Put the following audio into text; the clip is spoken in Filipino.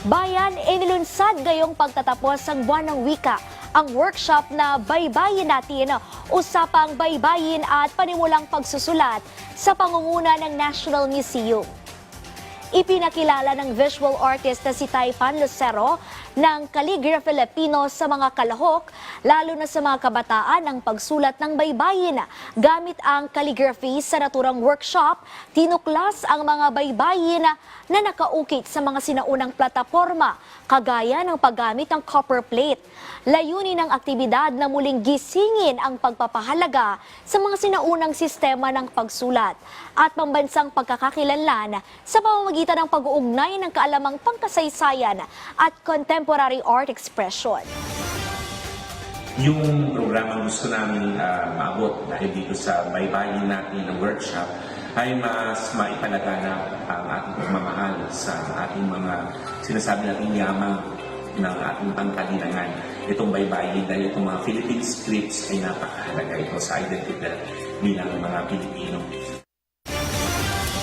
Bayan, inilunsad ngayong pagtatapos ng buwan ng wika ang workshop na Baybayin Natin, usapang baybayin at panimulang pagsusulat sa pangunguna ng National Museum. Ipinakilala ng visual artist na si Taipan Lucero ng Calligraphy Filipino sa mga kalahok, lalo na sa mga kabataan ang pagsulat ng baybayin. Gamit ang calligraphy sa naturang workshop, tinuklas ang mga baybayin na nakaukit sa mga sinaunang plataporma, kagaya ng paggamit ng copper plate. Layunin ng aktibidad na muling gisingin ang pagpapahalaga sa mga sinaunang sistema ng pagsulat at pambansang pagkakakilanlan sa pamamagitan ng pag-uugnay ng kaalamang pangkasaysayan at contemporary art expression. Yung programa gusto namin maabot dahil dito sa Baybayin Natin ng workshop ay mas maipalaganap ang ating pagmamahal sa ating mga sinasabi nating yamang ng ating pangkalinangan. Itong baybayin dahil itong mga Philippine scripts ay napakahalaga ito sa identity bilang mga Pilipino.